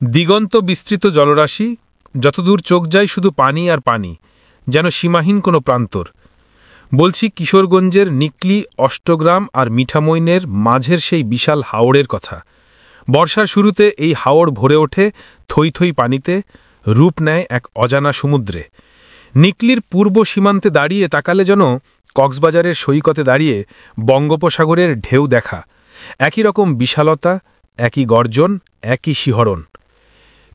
দিগন্ত বিস্তৃত জলরাশি, যতদূর চোখ যায় শুধু পানি আর পানি, যেন সীমাহীন কোনো প্রান্তর। বলছি কিশোরগঞ্জের নিকলি, অষ্টগ্রাম আর মিঠামইনের মাঝের সেই বিশাল হাওড়ের কথা। বর্ষার শুরুতে এই হাওড় ভরে ওঠে থই থই পানিতে, রূপ নেয় এক অজানা সমুদ্রে। নিকলির পূর্ব সীমান্তে দাঁড়িয়ে তাকালে যেন কক্সবাজারের সৈকতে দাঁড়িয়ে বঙ্গোপসাগরের ঢেউ দেখা। একই রকম বিশালতা, একই গর্জন, একই শিহরণ।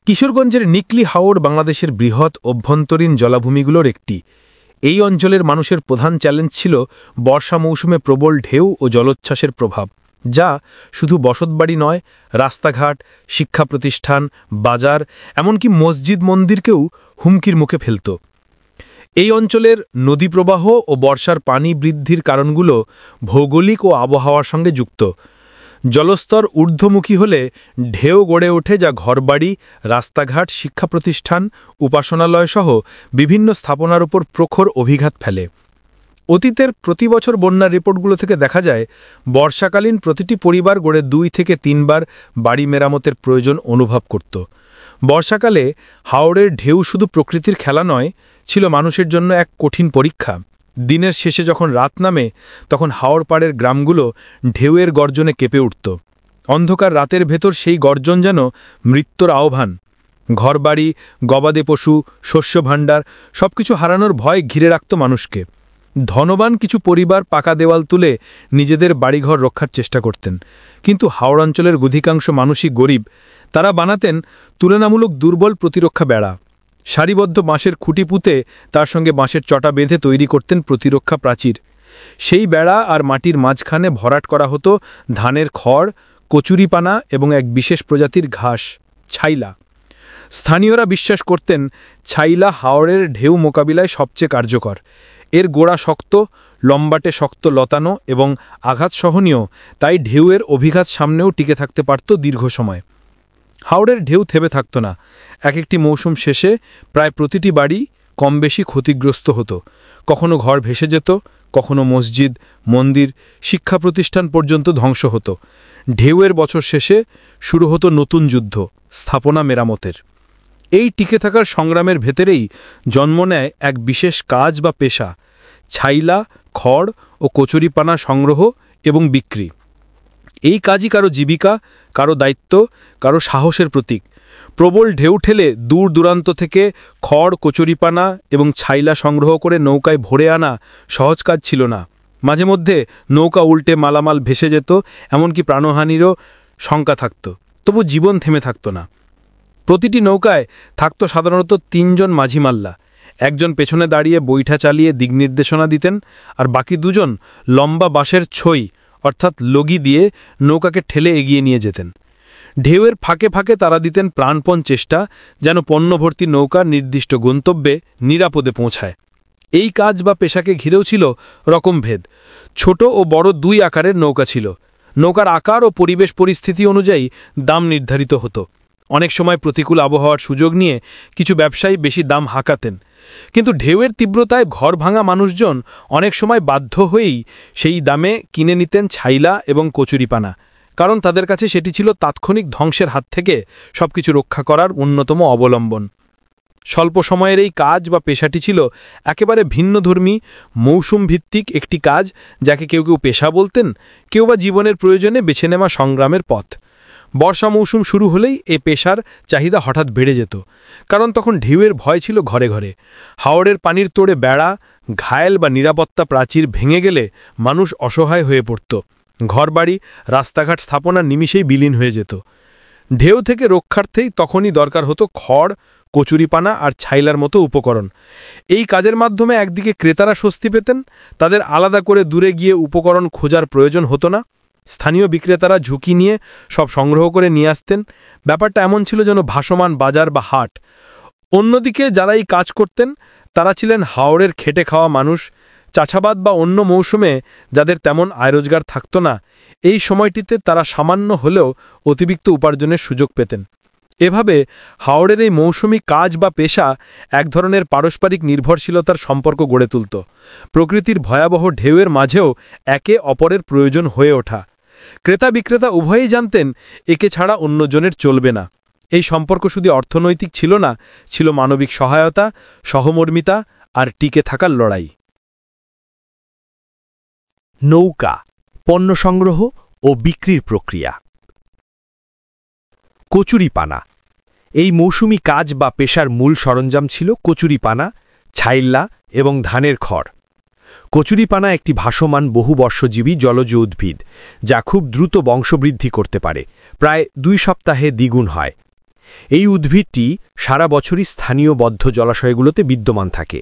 কিশোরগঞ্জের নিকলি হাওড় বাংলাদেশের বৃহৎ অভ্যন্তরীণ জলাভূমিগুলোর একটি। এই অঞ্চলের মানুষের প্রধান চ্যালেঞ্জ ছিল বর্ষা মৌসুমে প্রবল ঢেউ ও জলোচ্ছ্বাসের প্রভাব, যা শুধু বসতবাড়ি নয়, রাস্তাঘাট, শিক্ষা প্রতিষ্ঠান, বাজার, এমনকি মসজিদ মন্দিরকেও হুমকির মুখে ফেলত। এই অঞ্চলের নদীপ্রবাহ ও বর্ষার পানি বৃদ্ধির কারণগুলো ভৌগোলিক ও আবহাওয়ার সঙ্গে যুক্ত। জলস্তর ঊর্ধ্বমুখী হলে ঢেউ গড়ে ওঠে, যা ঘরবাড়ি, রাস্তাঘাট, শিক্ষা প্রতিষ্ঠান, উপাসনালয়সহ বিভিন্ন স্থাপনার উপর প্রখর অভিঘাত ফেলে। অতীতের প্রতি বছর বন্যার রিপোর্টগুলো থেকে দেখা যায়, বর্ষাকালীন প্রতিটি পরিবার গড়ে 2 থেকে 3 বার বাড়ি মেরামতের প্রয়োজন অনুভব করত। বর্ষাকালে হাওড়ের ঢেউ শুধু প্রকৃতির খেলা নয়, ছিল মানুষের জন্য এক কঠিন পরীক্ষা। দিনের শেষে যখন রাত নামে, তখন হাওড় পাড়ের গ্রামগুলো ঢেউয়ের গর্জনে কেঁপে উঠত। অন্ধকার রাতের ভেতর সেই গর্জন যেন মৃত্যুর আহ্বান। ঘরবাড়ি, গবাদি পশু, শস্যভাণ্ডার সবকিছু হারানোর ভয় ঘিরে রাখত মানুষকে। ধনবান কিছু পরিবার পাকা দেওয়াল তুলে নিজেদের বাড়িঘর রক্ষার চেষ্টা করতেন, কিন্তু হাওড় অঞ্চলের অধিকাংশ মানুষই গরিব। তারা বানাতেন তুলনামূলক দুর্বল প্রতিরক্ষা বেড়া। সারিবদ্ধ বাঁশের খুঁটি পুঁতে তার সঙ্গে বাঁশের চটা বেঁধে তৈরি করতেন প্রতিরক্ষা প্রাচীর। সেই বেড়া আর মাটির মাঝখানে ভরাট করা হতো ধানের খড়, কচুরিপানা এবং এক বিশেষ প্রজাতির ঘাস, ছাইলা। স্থানীয়রা বিশ্বাস করতেন ছাইলা হাওড়ের ঢেউ মোকাবিলায় সবচেয়ে কার্যকর। এর গোড়া শক্ত, লম্বাটে শক্ত লতানো এবং আঘাত সহনীয়, তাই ঢেউয়ের অভিঘাত সামনেও টিকে থাকতে পারত দীর্ঘ সময়। হাওড়ের ঢেউ থেমে থাকত না। এক একটি মৌসুম শেষে প্রায় প্রতিটি বাড়ি কম বেশি ক্ষতিগ্রস্ত হতো। কখনো ঘর ভেসে যেত, কখনো মসজিদ, মন্দির, শিক্ষা প্রতিষ্ঠান পর্যন্ত ধ্বংস হতো। ঢেউয়ের বছর শেষে শুরু হতো নতুন যুদ্ধ, স্থাপনা মেরামতের। এই টিকে থাকার সংগ্রামের ভেতরেই জন্ম নেয় এক বিশেষ কাজ বা পেশা, ছাইলা, খড় ও কচুরিপানা সংগ্রহ এবং বিক্রি। এই কাজই কারো জীবিকা, কারো দায়িত্ব, কারো সাহসের প্রতীক। প্রবল ঢেউ ঠেলে দূর দূরান্ত থেকে খড়, কচুরিপানা এবং ছাইলা সংগ্রহ করে নৌকায় ভরে আনা সহজ কাজ ছিল না। মাঝে মধ্যে নৌকা উল্টে মালামাল ভেসে যেত, এমনকি প্রাণহানিরও শঙ্কা থাকত। তবু জীবন থেমে থাকত না। প্রতিটি নৌকায় থাকত সাধারণত 3 জন মাঝি মাল্লা। একজন পেছনে দাঁড়িয়ে বৈঠা চালিয়ে দিকনির্দেশনা দিতেন, আর বাকি 2 জন লম্বা বাঁশের ছই অর্থাৎ লগি দিয়ে নৌকাকে ঠেলে এগিয়ে নিয়ে যেতেন। ঢেউয়ের ফাঁকে ফাঁকে তারা দিতেন প্রাণপণ চেষ্টা, যেন পণ্যভর্তি নৌকা নির্দিষ্ট গন্তব্যে নিরাপদে পৌঁছায়। এই কাজ বা পেশাকে ঘিরেও ছিল রকমভেদ। ছোট ও বড় 2 আকারের নৌকা ছিল। নৌকার আকার ও পরিবেশ পরিস্থিতি অনুযায়ী দাম নির্ধারিত হতো। অনেক সময় প্রতিকূল আবহাওয়ার সুযোগ নিয়ে কিছু ব্যবসায়ী বেশি দাম হাঁকাতেন, কিন্তু ঢেউয়ের তীব্রতায় ঘর ভাঙা মানুষজন অনেক সময় বাধ্য হয়েই সেই দামে কিনে নিতেন ছাইলা এবং কচুরিপানা, কারণ তাদের কাছে সেটি ছিল তাৎক্ষণিক ধ্বংসের হাত থেকে সবকিছু রক্ষা করার অন্যতম অবলম্বন। স্বল্প সময়ের এই কাজ বা পেশাটি ছিল একেবারে ভিন্নধর্মী, মৌসুম ভিত্তিক একটি কাজ, যাকে কেউ কেউ পেশা বলতেন, কেউ বা জীবনের প্রয়োজনে বেছে নেওয়া সংগ্রামের পথ। বর্ষা মৌসুম শুরু হলেই এ পেশার চাহিদা হঠাৎ বেড়ে যেত, কারণ তখন ঢেউয়ের ভয় ছিল ঘরে ঘরে। হাওড়ের পানির তোড়ে বেড়া, ঘায়েল বা নিরাপত্তা প্রাচীর ভেঙে গেলে মানুষ অসহায় হয়ে পড়ত। ঘরবাড়ি, রাস্তাঘাট, স্থাপনা নিমিষেই বিলীন হয়ে যেত। ঢেউ থেকে রক্ষার্থেই তখনই দরকার হতো খড়, কচুরিপানা আর ছাইলার মতো উপকরণ। এই কাজের মাধ্যমে একদিকে ক্রেতারা স্বস্তি পেতেন, তাদের আলাদা করে দূরে গিয়ে উপকরণ খোঁজার প্রয়োজন হতো না। স্থানীয় বিক্রেতারা ঝুঁকি নিয়ে সব সংগ্রহ করে নিয়ে আসতেন। ব্যাপারটা এমন ছিল যেন ভাসমান বাজার বা হাট। অন্যদিকে যারা এই কাজ করতেন, তারা ছিলেন হাওড়ের খেটে খাওয়া মানুষ, চাষাবাদ বা অন্য মৌসুমে যাদের তেমন আয় রোজগার থাকত না। এই সময়টিতে তারা সামান্য হলেও অতিরিক্ত উপার্জনের সুযোগ পেতেন। এভাবে হাওড়ের এই মৌসুমি কাজ বা পেশা এক ধরনের পারস্পরিক নির্ভরশীলতার সম্পর্ক গড়ে তুলত। প্রকৃতির ভয়াবহ ঢেউয়ের মাঝেও একে অপরের প্রয়োজন হয়ে ওঠা। ক্রেতা বিক্রেতা উভয়েই জানতেন একে ছাড়া অন্যজনের চলবে না। এই সম্পর্ক শুধু অর্থনৈতিক ছিল না, ছিল মানবিক সহায়তা, সহমর্মিতা আর টিকে থাকার লড়াই। নৌকা, পণ্য সংগ্রহ ও বিক্রির প্রক্রিয়া। কচুরিপানা। এই মৌসুমি কাজ বা পেশার মূল সরঞ্জাম ছিল কচুরিপানা, ছাইল্লা এবং ধানের খড়। কচুরিপানা একটি ভাসমান বহুবর্ষজীবী জলজ উদ্ভিদ, যা খুব দ্রুত বংশবৃদ্ধি করতে পারে, প্রায় 2 সপ্তাহে দ্বিগুণ হয়। এই উদ্ভিদটি সারা বছরই স্থানীয় বদ্ধ জলাশয়গুলোতে বিদ্যমান থাকে।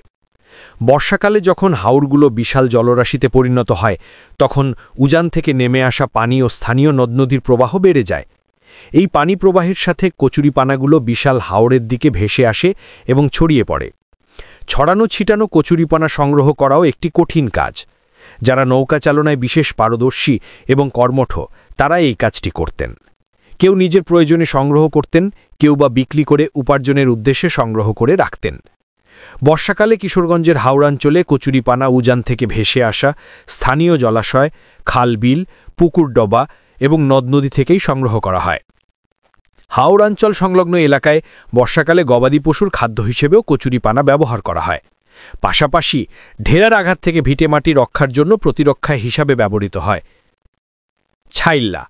বর্ষাকালে যখন হাওরগুলো বিশাল জলরাশিতে পরিণত হয়, তখন উজান থেকে নেমে আসা পানি ও স্থানীয় নদনদীর প্রবাহ বেড়ে যায়। এই পানি প্রবাহের সাথে কচুরিপানাগুলো বিশাল হাওরের দিকে ভেসে আসে এবং ছড়িয়ে পড়ে। ছড়ানো ছিটানো কচুরিপানা সংগ্রহ করাও একটি কঠিন কাজ। যারা নৌকা চালনায় বিশেষ পারদর্শী এবং কর্মঠ, তারা এই কাজটি করতেন। কেউ নিজের প্রয়োজনে সংগ্রহ করতেন, কেউ বা বিক্রি করে উপার্জনের উদ্দেশ্যে সংগ্রহ করে রাখতেন। বর্ষাকালে কিশোরগঞ্জের হাওড়াঞ্চলে কচুরিপানা উজান থেকে ভেসে আসা স্থানীয় জলাশয়, খাল-বিল, পুকুর ডবা এবং নদ-নদী থেকেই সংগ্রহ করা হয়। হাওড়াঞ্চল সংলগ্ন এলাকায় বর্ষাকালে গবাদি পশুর খাদ্য হিসেবেও কচুরিপানা ব্যবহার করা হয়। পাশাপাশি ঢেরার আঘাত থেকে ভিটেমাটি রক্ষার জন্য প্রতিরক্ষা হিসাবে ব্যবহৃত হয়। ছাইল্লা।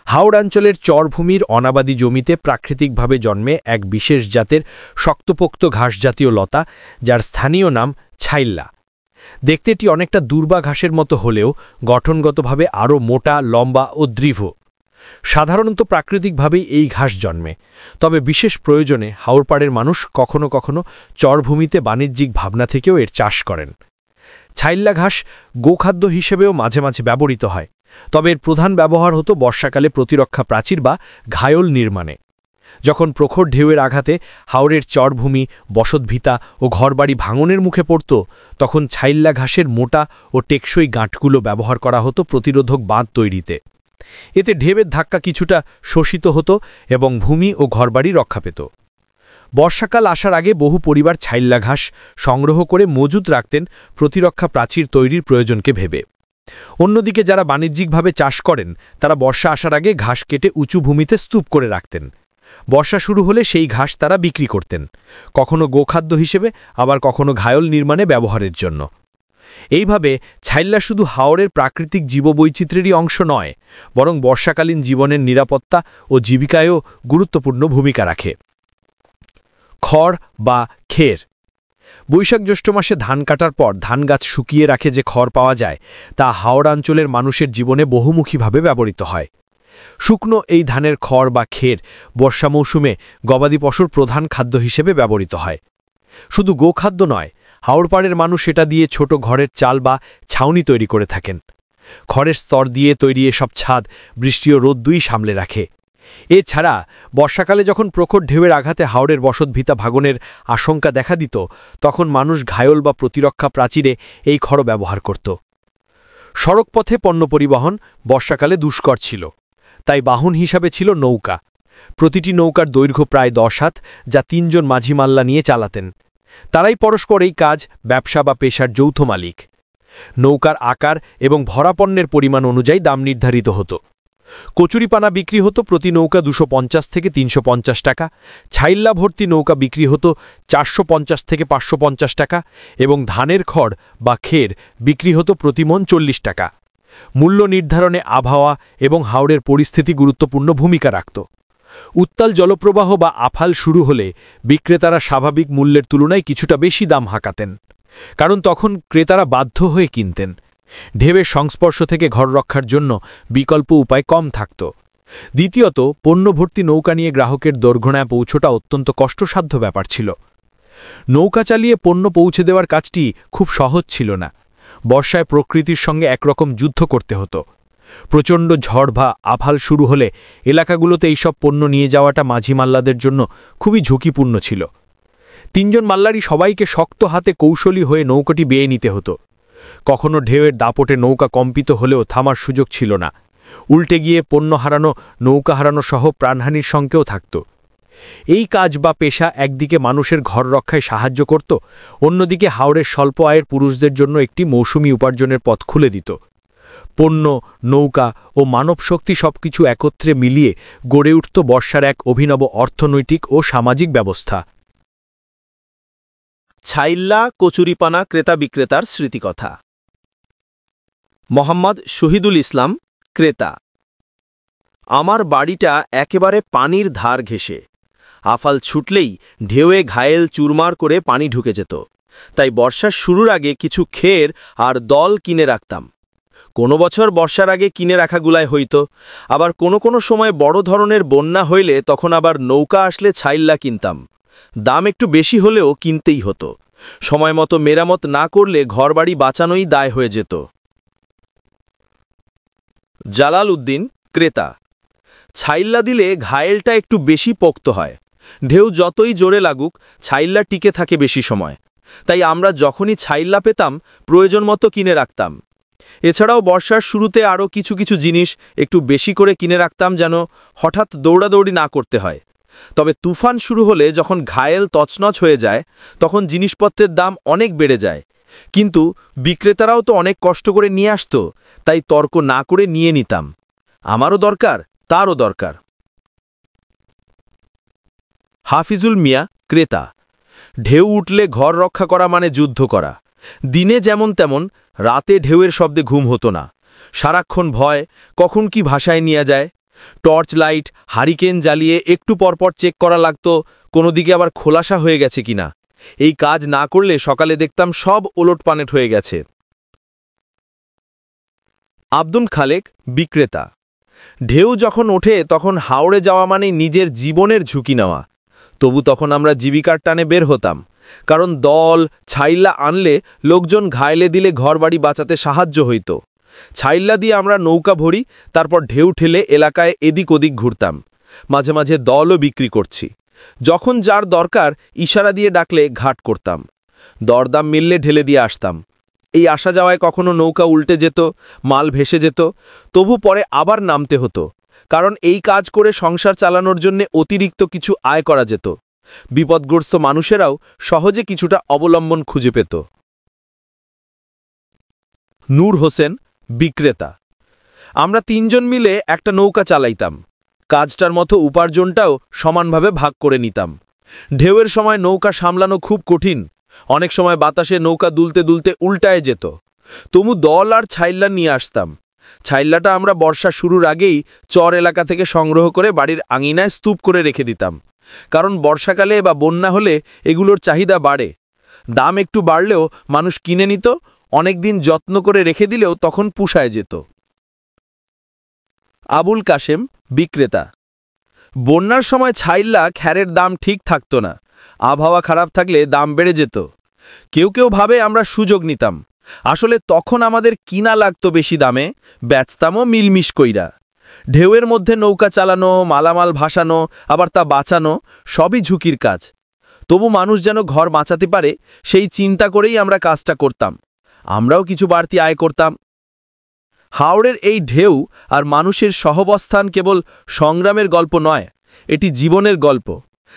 হাওড়াঞ্চলের চরভূমির অনাবাদী জমিতে প্রাকৃতিকভাবে জন্মে এক বিশেষ জাতের শক্তপোক্ত ঘাসজাতীয় লতা, যার স্থানীয় নাম ছাইল্লা। দেখতে এটি অনেকটা দুর্বা ঘাসের মতো হলেও গঠনগতভাবে আরও মোটা, লম্বা ও দৃঢ়। সাধারণত প্রাকৃতিকভাবেই এই ঘাস জন্মে, তবে বিশেষ প্রয়োজনে হাওড়পাড়ের মানুষ কখনো কখনো চরভূমিতে বাণিজ্যিক ভাবনা থেকেও এর চাষ করেন। ছাইল্লা ঘাস গোখাদ্য হিসেবেও মাঝে মাঝে ব্যবহৃত হয়, তবে এর প্রধান ব্যবহার হতো বর্ষাকালে প্রতিরক্ষা প্রাচীর বা ঘায়ল নির্মাণে। যখন প্রখর ঢেউয়ের আঘাতে হাওরের চরভূমি, বসতভিটা ও ঘরবাড়ি ভাঙনের মুখে পড়ত, তখন ছাইল্লা ঘাসের মোটা ও টেকসই গাঁটগুলো ব্যবহার করা হতো প্রতিরোধক বাঁধ তৈরিতে। এতে ঢেউয়ের ধাক্কা কিছুটা শোষিত হতো এবং ভূমি ও ঘরবাড়ি রক্ষা পেত। বর্ষাকাল আসার আগে বহু পরিবার ছাইল্লা ঘাস সংগ্রহ করে মজুত রাখতেন প্রতিরক্ষা প্রাচীর তৈরির প্রয়োজনকে ভেবে। অন্যদিকে যারা বাণিজ্যিকভাবে চাষ করেন, তারা বর্ষা আসার আগে ঘাস কেটে উঁচু ভূমিতে স্তূপ করে রাখতেন। বর্ষা শুরু হলে সেই ঘাস তারা বিক্রি করতেন, কখনো গোখাদ্য হিসেবে, আবার কখনো ঘায়ল নির্মাণে ব্যবহারের জন্য। এইভাবে ছাইল্লা শুধু হাওরের প্রাকৃতিক জীববৈচিত্র্যেরই অংশ নয়, বরং বর্ষাকালীন জীবনের নিরাপত্তা ও জীবিকায়ও গুরুত্বপূর্ণ ভূমিকা রাখে। খড় বা খের। বৈশাখ জ্যৈষ্ঠ মাসে ধান কাটার পর ধান গাছ শুকিয়ে রাখে যে খড় পাওয়া যায়, তা হাওড়াঞ্চলের মানুষের জীবনে বহুমুখীভাবে ব্যবহৃত হয়। শুকনো এই ধানের খড় বা খের বর্ষা মৌসুমে গবাদি পশুর প্রধান খাদ্য হিসেবে ব্যবহৃত হয়। শুধু গোখাদ্য নয়, হাওড়পাড়ের মানুষ এটা দিয়ে ছোট ঘরের চাল বা ছাউনি তৈরি করে থাকেন। খড়ের স্তর দিয়ে তৈরি এসব ছাদ বৃষ্টি ও রোদ দুই সামলে রাখে। এছাড়া বর্ষাকালে যখন প্রখর ঢেউয়ের আঘাতে হাওড়ের বসতভিটা ভাঙনের আশঙ্কা দেখা দিত, তখন মানুষ ঘায়ল বা প্রতিরক্ষা প্রাচীরে এই খড় ব্যবহার করত। সড়কপথে পণ্য পরিবহন বর্ষাকালে দুষ্কর ছিল, তাই বাহন হিসাবে ছিল নৌকা। প্রতিটি নৌকার দৈর্ঘ্য প্রায় 10 হাত, যা 3 জন মাঝি মাল্লা নিয়ে চালাতেন। তারাই পরস্পর এই কাজ, ব্যবসা বা পেশার যৌথ মালিক। নৌকার আকার এবং ভরা পণ্যের পরিমাণ অনুযায়ী দাম নির্ধারিত হতো। কচুরিপানা বিক্রি হতো প্রতি নৌকা 250 থেকে 350 টাকা, ছাইল্লা ভর্তি নৌকা বিক্রি হতো 450 থেকে 550 টাকা এবং ধানের খড় বা খের বিক্রি হতো প্রতি মণ 40 টাকা। মূল্য নির্ধারণে আবহাওয়া এবং হাওরের পরিস্থিতি গুরুত্বপূর্ণ ভূমিকা রাখত। উত্তাল জলপ্রবাহ বা আফাল শুরু হলে বিক্রেতারা স্বাভাবিক মূল্যের তুলনায় কিছুটা বেশি দাম হাঁকাতেন, কারণ তখন ক্রেতারা বাধ্য হয়ে কিনতেন। ঢেউয়ের সংস্পর্শ থেকে ঘর রক্ষার জন্য বিকল্প উপায় কম থাকত। দ্বিতীয়ত, পণ্যভর্তি নৌকা নিয়ে গ্রাহকের দোরগোড়ায় পৌঁছোটা অত্যন্ত কষ্টসাধ্য ব্যাপার ছিল। নৌকা চালিয়ে পণ্য পৌঁছে দেওয়ার কাজটি খুব সহজ ছিল না। বর্ষায় প্রকৃতির সঙ্গে একরকম যুদ্ধ করতে হতো। প্রচণ্ড ঝড় বা আফাল শুরু হলে এলাকাগুলোতে এইসব পণ্য নিয়ে যাওয়াটা মাঝি মাল্লাদের জন্য খুবই ঝুঁকিপূর্ণ ছিল। 3 জন মাল্লারই সবাইকে শক্ত হাতে কৌশলী হয়ে নৌকাটি বেয়ে নিতে হতো। কখনো ঢেউয়ের দাপটে নৌকা কম্পিত হলেও থামার সুযোগ ছিল না। উল্টে গিয়ে পণ্য হারানো, নৌকা হারানো সহ প্রাণহানির সঙ্গেও থাকত। এই কাজ বা পেশা একদিকে মানুষের ঘর রক্ষায় সাহায্য করত, অন্যদিকে হাওরের স্বল্প আয়ের পুরুষদের জন্য একটি মৌসুমি উপার্জনের পথ খুলে দিত। পণ্য, নৌকা ও মানবশক্তি সবকিছু একত্রে মিলিয়ে গড়ে উঠত বর্ষার এক অভিনব অর্থনৈতিক ও সামাজিক ব্যবস্থা। ছাইল্লা কচুরিপানা ক্রেতা বিক্রেতার স্মৃতিকথা। মোহাম্মদ শহীদুল ইসলাম, ক্রেতা। আমার বাড়িটা একেবারে পানির ধার ঘেঁষে। আফাল ছুটলেই ঢেউয়ে ঘায়েল চুরমার করে পানি ঢুকে যেত। তাই বর্ষার শুরুর আগে কিছু খের আর দল কিনে রাখতাম। কোনো বছর বর্ষার আগে কিনে রাখাগুলাই হইত, আবার কোনো সময় বড় ধরনের বন্যা হইলে তখন আবার নৌকা আসলে ছাইল্লা কিনতাম। দাম একটু বেশি হলেও কিনতেই হতো। সময় মতো মেরামত না করলে ঘরবাড়ি বাঁচানোই দায় হয়ে যেত। জালাল উদ্দিন, ক্রেতা। ছাইল্লা দিলে ঘায়েলটা একটু বেশি পোক্ত হয়। ঢেউ যতই জোরে লাগুক, ছাইল্লা টিকে থাকে বেশি সময়। তাই আমরা যখনই ছাইল্লা পেতাম প্রয়োজন মতো কিনে রাখতাম। এছাড়াও বর্ষার শুরুতে আরও কিছু জিনিস একটু বেশি করে কিনে রাখতাম, যেন হঠাৎ দৌড়াদৌড়ি না করতে হয়। তবে তুফান শুরু হলে যখন ঘায়েল তছনছ হয়ে যায়, তখন জিনিসপত্রের দাম অনেক বেড়ে যায়। কিন্তু বিক্রেতারাও তো অনেক কষ্ট করে নিয়ে আসত, তাই তর্ক না করে নিয়ে নিতাম। আমারও দরকার, তারও দরকার। হাফিজুল মিয়া, ক্রেতা। ঢেউ উঠলে ঘর রক্ষা করা মানে যুদ্ধ করা। দিনে যেমন তেমন, রাতে ঢেউয়ের শব্দে ঘুম হতো না। সারাক্ষণ ভয়, কখন কি ভাষায় নিয়ে যায়। টর্চ লাইট, হারিকেন জ্বালিয়ে একটু পরপর চেক করা লাগত কোনো দিকে আবার খোলাসা হয়ে গেছে কিনা। এই কাজ না করলে সকালে দেখতাম সব ওলটপানেট হয়ে গেছে। আব্দুল খালেক, বিক্রেতা। ঢেউ যখন ওঠে তখন হাওড়ে যাওয়া মানে নিজের জীবনের ঝুঁকি নেওয়া। তবু তখন আমরা জীবিকার টানে বের হতাম, কারণ দল ছাইল্লা আনলে লোকজন ঘায়েলে দিলে ঘরবাড়ি বাঁচাতে সাহায্য হইত। ছাইল্লা দিয়ে আমরা নৌকা ভরি, তারপর ঢেউ ঠেলে এলাকায় এদিক ওদিক ঘুরতাম। মাঝে মাঝে দলও বিক্রি করছি। যখন যার দরকার ইশারা দিয়ে ডাকলে ঘাট করতাম। দরদাম মিললে ঢেলে দিয়ে আসতাম। এই আসা যাওয়ায় কখনো নৌকা উল্টে যেত, মাল ভেসে যেত, তবু পরে আবার নামতে হতো, কারণ এই কাজ করে সংসার চালানোর জন্য অতিরিক্ত কিছু আয় করা যেত। বিপদগ্রস্ত মানুষেরাও সহজে কিছুটা অবলম্বন খুঁজে পেত। নূর হোসেন, বিক্রেতা। আমরা তিনজন মিলে একটা নৌকা চালাইতাম। কাজটার মতো উপার্জনটাও সমানভাবে ভাগ করে নিতাম। ঢেউয়ের সময় নৌকা সামলানো খুব কঠিন। অনেক সময় বাতাসে নৌকা দুলতে দুলতে উল্টায় যেত। তবু দল আর ছাইল্লা নিয়ে আসতাম। ছাইল্লাটা আমরা বর্ষা শুরুর আগেই চর এলাকা থেকে সংগ্রহ করে বাড়ির আঙিনায় স্তূপ করে রেখে দিতাম, কারণ বর্ষাকালে বা বন্যা হলে এগুলোর চাহিদা বাড়ে। দাম একটু বাড়লেও মানুষ কিনে নিত, অনেকদিন যত্ন করে রেখে দিলেও তখন পুষায় যেত। আবুল কাশেম, বিক্রেতা। বন্যার সময় ছাইল্লা খ্যারের দাম ঠিক থাকত না। আবহাওয়া খারাপ থাকলে দাম বেড়ে যেত। কেউ ভাবে আমরা সুযোগ নিতাম। আসলে তখন আমাদের কিনা লাগতো বেশি দামে, বেচতামও মিলমিশ কইরা। ঢেউয়ের মধ্যে নৌকা চালানো, মালামাল ভাসানো, আবার তা বাঁচানো সবই ঝুঁকির কাজ। তবু মানুষ যেন ঘর বাঁচাতে পারে সেই চিন্তা করেই আমরা কাজটা করতাম। আমরাও কিছু বাড়তি আয় করতাম। হাওড়ের এই ঢেউ আর মানুষের সহবস্থান কেবল সংগ্রামের গল্প নয়, এটি জীবনের গল্প,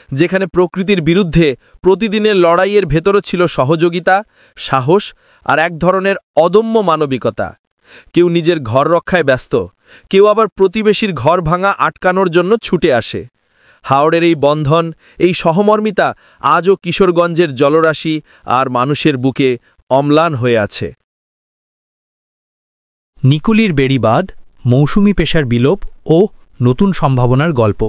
যেখানে প্রকৃতির বিরুদ্ধে প্রতিদিনের লড়াইয়ের ভেতরও ছিল সহযোগিতা, সাহস আর এক ধরনের অদম্য মানবিকতা। কেউ নিজের ঘর রক্ষায় ব্যস্ত, কেউ আবার প্রতিবেশীর ঘর ভাঙা আটকানোর জন্য ছুটে আসে। হাওড়ের এই বন্ধন, এই সহমর্মিতা আজও কিশোরগঞ্জের জলরাশি আর মানুষের বুকে অম্লান হয়ে আছে। নিকুলির বেড়িবাঁধ, মৌসুমি পেশার বিলোপ ও নতুন সম্ভাবনার গল্প।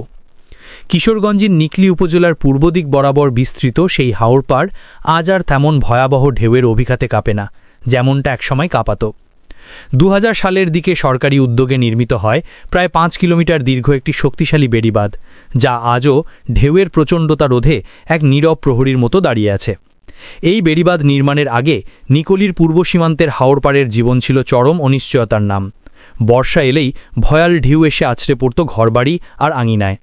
কিশোরগঞ্জের নিকলি উপজেলার পূর্ব দিক বরাবর বিস্তৃত সেই হাওড়পাড় আজ আর তেমন ভয়াবহ ঢেউয়ের অভিঘাতে কাঁপে না, যেমনটা একসময় কাঁপাত। 2000 সালের দিকে সরকারি উদ্যোগে নির্মিত হয় প্রায় 5 কিলোমিটার দীর্ঘ একটি শক্তিশালী বেড়িবাঁধ, যা আজও ঢেউয়ের প্রচণ্ডতা রোধে এক নীরব প্রহরীর মতো দাঁড়িয়ে আছে। এই বেড়িবাঁধ নির্মাণের আগে নিকলির পূর্ব সীমান্তের হাওড়পাড়ের জীবন ছিল চরম অনিশ্চয়তার নাম। বর্ষা এলেই ভয়াল ঢেউ এসে আছড়ে পড়ত ঘরবাড়ি আর আঙিনায়।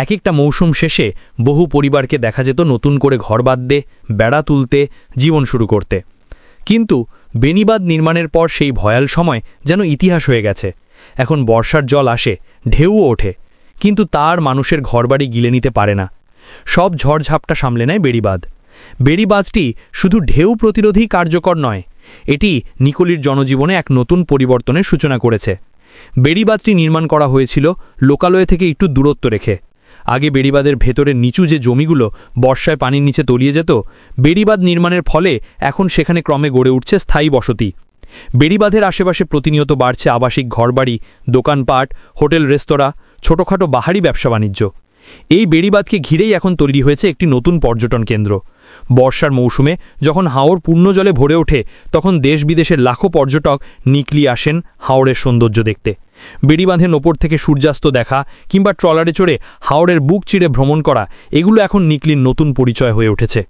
এক একটা মৌসুম শেষে বহু পরিবারকে দেখা যেত নতুন করে ঘর বাঁধতে, বেড়া তুলতে, জীবন শুরু করতে। কিন্তু বেড়িবাঁধ নির্মাণের পর সেই ভয়াল সময় যেন ইতিহাস হয়ে গেছে। এখন বর্ষার জল আসে, ঢেউও ওঠে, কিন্তু তার মানুষের ঘরবাড়ি গিলে নিতে পারে না। সব ঝড়ঝাপটা সামলে নেয় বেড়িবাঁধ। বেড়িবাঁধটি শুধু ঢেউ প্রতিরোধী কার্যকর নয়, এটি নিকলির জনজীবনে এক নতুন পরিবর্তনের সূচনা করেছে। বেড়িবাঁধটি নির্মাণ করা হয়েছিল লোকালয় থেকে একটু দূরত্ব রেখে। আগে বেড়িবাঁধের ভেতরের নিচু যে জমিগুলো বর্ষায় পানির নিচে তলিয়ে যেত, বেড়িবাঁধ নির্মাণের ফলে এখন সেখানে ক্রমে গড়ে উঠছে স্থায়ী বসতি। বেড়িবাঁধের আশেপাশে প্রতিনিয়ত বাড়ছে আবাসিক ঘরবাড়ি, দোকানপাট, হোটেল, রেস্তোরাঁ, ছোটখাটো বাহারি ব্যবসা বাণিজ্য। এই বেড়িবাঁধকে ঘিরেই এখন তৈরি হয়েছে একটি নতুন পর্যটন কেন্দ্র। বর্ষার মৌসুমে যখন হাওর পূর্ণ জলে ভরে ওঠে, তখন দেশ বিদেশের লাখো পর্যটক নিকলি আসেন হাওরের সৌন্দর্য দেখতে। বেড়িবাঁধের ওপর থেকে সূর্যাস্ত দেখা কিংবা ট্রলারে চড়ে হাওরের বুক চিরে ভ্রমণ করা, এগুলো এখন নিকলির নতুন পরিচয় হয়ে উঠেছে।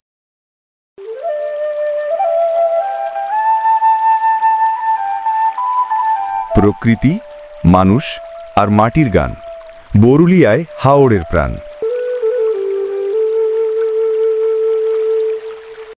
প্রকৃতি, মানুষ আর মাটির গান, বরুলিয়ায় হাওরের প্রাণ।